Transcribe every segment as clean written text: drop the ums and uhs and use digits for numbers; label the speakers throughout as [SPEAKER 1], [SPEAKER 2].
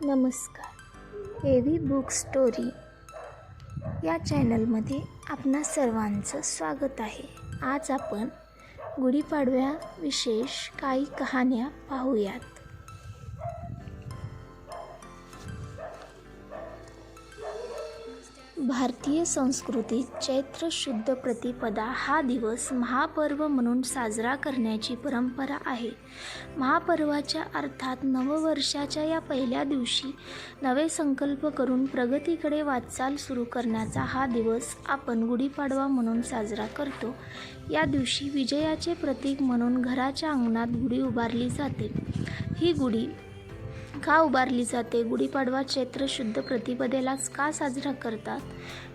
[SPEAKER 1] नमस्कार. एव्ही book story या चॅनलमध्ये आपणा सर्वांचं स्वागत आहे. आज आपण गुढीपाडव्या विशेष काही कहाण्या पाहूयात. भारतीय संस्कृतीत चैत्र शुद्ध प्रतिपदा हा दिवस महापर्व म्हणून साजरा करण्याची परंपरा आहे. महापर्वाच्या अर्थात नववर्षाच्या या पहिल्या दिवशी नवे संकल्प करून प्रगतीकडे वाटचाल सुरू करण्याचा हा दिवस आपण गुढीपाडवा म्हणून साजरा करतो. या दिवशी विजयाचे प्रतीक म्हणून घराच्या अंगणात गुढी उभारली जाते. ही गुढी का उभारली जाते? गुढीपाडवा चैत्र शुद्ध प्रतिपदेलाच का साजरा करतात?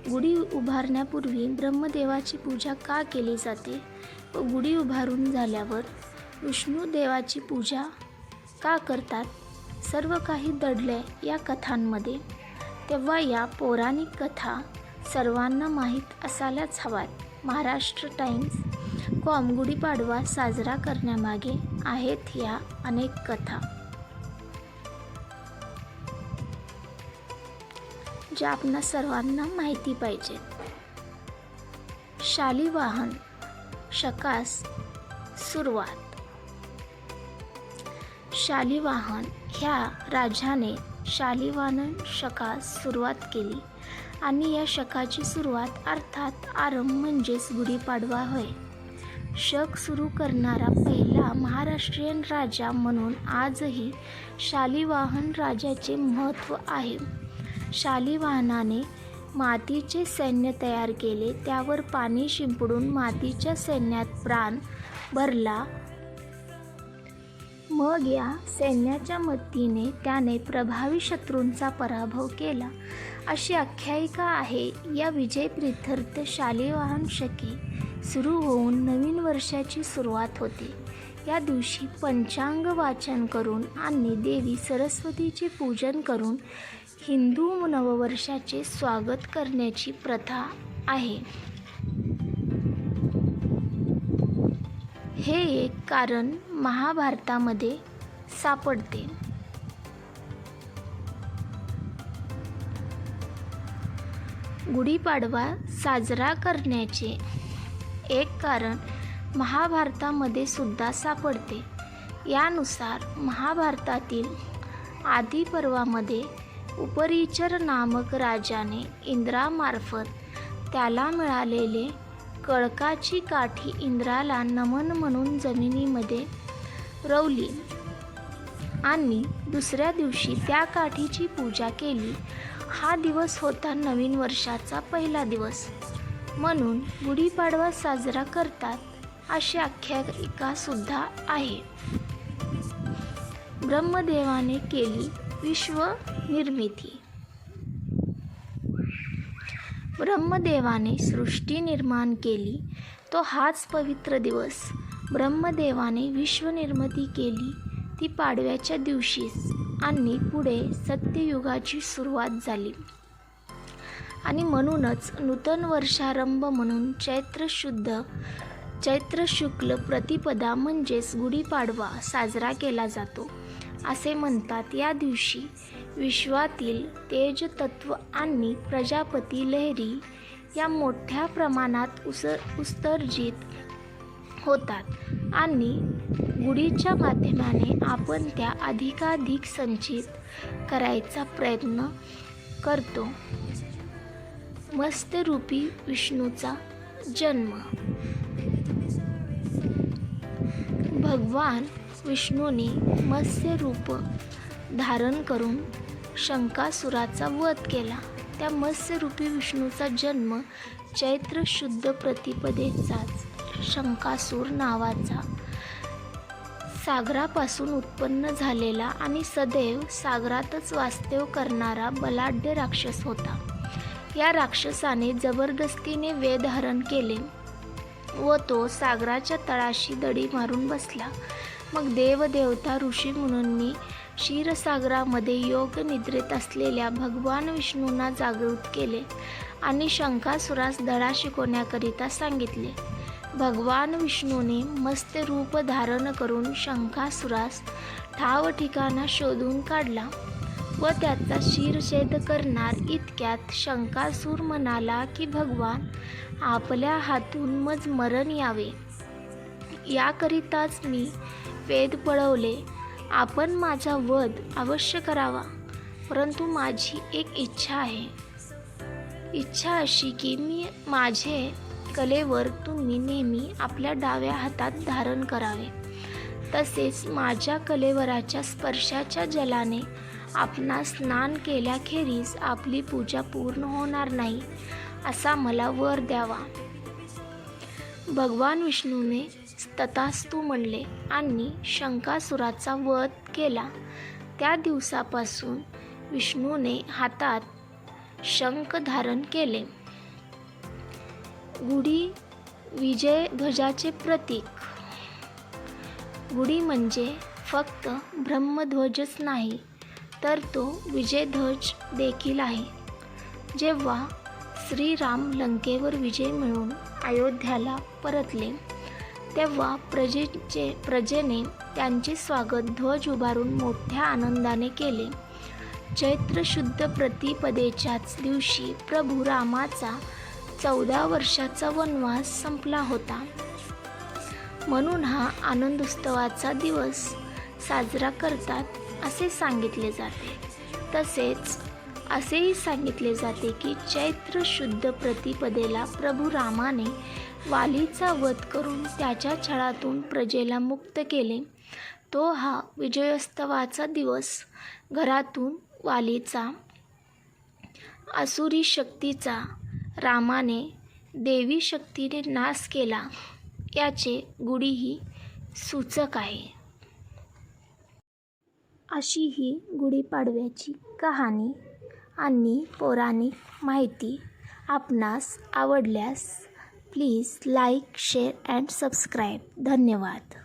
[SPEAKER 1] गुढी उभारण्यापूर्वी ब्रह्मदेवाची पूजा का केली जाते व गुढी उभारून झाल्यावर विष्णू देवाची पूजा का करतात? सर्व काही दडले या कथांमध्ये. तेव्हा या पौराणिक कथा सर्वांना माहीत असायलाच हव्यात. महाराष्ट्र टाइम्स.com गुढीपाडवा साजरा करण्यामागे आहेत ह्या अनेक कथा ज्या आपणा सर्वांना माहिती पाहिजेत. शालिवाहन शकास सुरुवात. शालिवाहन ह्या राजाने शालिवाहन शकास सुरुवात केली आणि या शकाची सुरुवात अर्थात आरंभ म्हणजेच गुढीपाडवा होय. शक सुरू करणारा पहिला महाराष्ट्रीयन राजा म्हणून आजही शालिवाहन राजाचे महत्त्व आहे. शालिवाहनाने मातीचे सैन्य तयार केले, त्यावर पाणी शिंपडून मातीच्या सैन्यात प्राण भरला. मग या सैन्याच्या मदतीने त्याने प्रभावी शत्रूंचा पराभव केला अशी आख्यायिका आहे. या विजयप्रीत्यर्थ शालिवाहन शके सुरू होऊन नवीन वर्षाची सुरुवात होते. या दिवशी पंचांग वाचन करून आणि देवी सरस्वतीचे पूजन करून हिंदू नववर्षाचे स्वागत करण्याची प्रथा आहे. हे एक कारण महाभारतामध्ये सापडते. गुढीपाडवा साजरा करण्याचे एक कारण महाभारतामध्ये सुद्धा सापडते. यानुसार महाभारतातील आदी पर्वामध्ये उपरिचर नामक राजाने इंद्रामार्फत त्याला मिळालेले कळकाची काठी इंद्राला नमन म्हणून जमिनीमध्ये रोवली आणि दुसऱ्या दिवशी त्या काठीची पूजा केली. हा दिवस होता नवीन वर्षाचा पहिला दिवस म्हणून गुढीपाडवा साजरा करतात अशी आख्यायिका सुद्धा आहे. ब्रह्मदेवाने केली विश्व निर्मिती. ब्रह्मदेवाने सृष्टी निर्माण केली तो हाच पवित्र दिवस. ब्रह्मदेवाने विश्वनिर्मिती केली ती पाडव्याच्या दिवशीच आणि पुढे सत्ययुगाची सुरुवात झाली आणि म्हणूनच नूतन वर्षारंभ म्हणून चैत्र शुक्ल प्रतिपदा म्हणजेच गुढीपाडवा साजरा केला जातो असे म्हणतात. या दिवशी विश्वातील तेजतत्व आणि प्रजापती लहरी या मोठ्या प्रमाणात उत्सर्जित होतात आणि गुढीच्या माध्यमाने आपण त्या अधिकाधिक संचित करायचा प्रयत्न करतो. मत्स्यरूपी विष्णूचा जन्म. भगवान विष्णूने मत्स्य रूप धारण करून शंकासुराचा वध केला. त्या मत्स्यरूपी विष्णूचा जन्म चैत्र शुद्ध प्रतिपदेचाच शंकासूर नावाचा सागरापासून उत्पन्न झालेला आणि सदैव सागरातच वास्तव्य करणारा बलाढ्य राक्षस होता. या राक्षसाने जबरदस्तीने वेद धारण केले व तो सागराच्या तळाशी दडी मारून बसला. मग देवदेवता ऋषीमुनींनी क्षीरसागरामध्ये योग निद्रेत असलेल्या भगवान विष्णूंना जागृत केले आणि शंकासुरास धडा शिकवण्याकरिता सांगितले. भगवान विष्णूने मत्स्य रूप धारण करून शंकासुरास ठाव ठिकाणा शोधून काढला. व त्याचा शिरच्छेद करणार इतक्यात शंकासूर म्हणाला की भगवान आपल्या हातून मज मरण यावे याकरिताच मी वेद पळवले. आपण माझा वध अवश्य करावा, परंतु माझी एक इच्छा आहे. इच्छा अशी की माझे कलेवर तुम्ही नेहमी आपल्या डाव्या हातात धारण करावे. तसेच माझ्या कलेवराच्या स्पर्शाच्या जलाने आपणास स्नान केल्याखेरीज आपली पूजा पूर्ण होणार नाही, असा मला वर द्यावा. भगवान विष्णूने तथास्तु म्हणले आणि शंकासुराचा वध केला. त्या दिवसापासून विष्णूने हातात शंख धारण केले. गुढी विजय ध्वजाचे प्रतीक. गुढी म्हणजे फक्त ब्रह्मध्वजच नाही, तर तो विजयध्वज देखील आहे. जेव्हा श्रीराम लंकेवर विजय मिळवून अयोध्याला परतले, तेव्हा प्रजेने त्यांचे स्वागत ध्वज उभारून मोठ्या आनंदाने केले. चैत्र शुद्ध प्रतिपदेच्याच दिवशी प्रभू रामाचा 14 वर्षाचा वनवास संपला होता. म्हणून हा आनंदोत्सवाचा दिवस साजरा करतात असे सांगितले जाते. तसेच असेही सांगितले जाते की चैत्र शुद्ध प्रतिपदेला प्रभू रामाने वालीचा वध करून त्याच्या छळातून प्रजेला मुक्त केले. तो हा विजयोत्सवाचा दिवस. घरातून वालीचा आसुरी शक्तीचा रामाने देवी शक्तीने नाश केला, याचे गुढीही सूचक आहे. अशी ही गुढीपाडव्याची कहाणी आणि पौराणिक माहिती आपणास आवडल्यास please like, share and subscribe. धन्यवाद.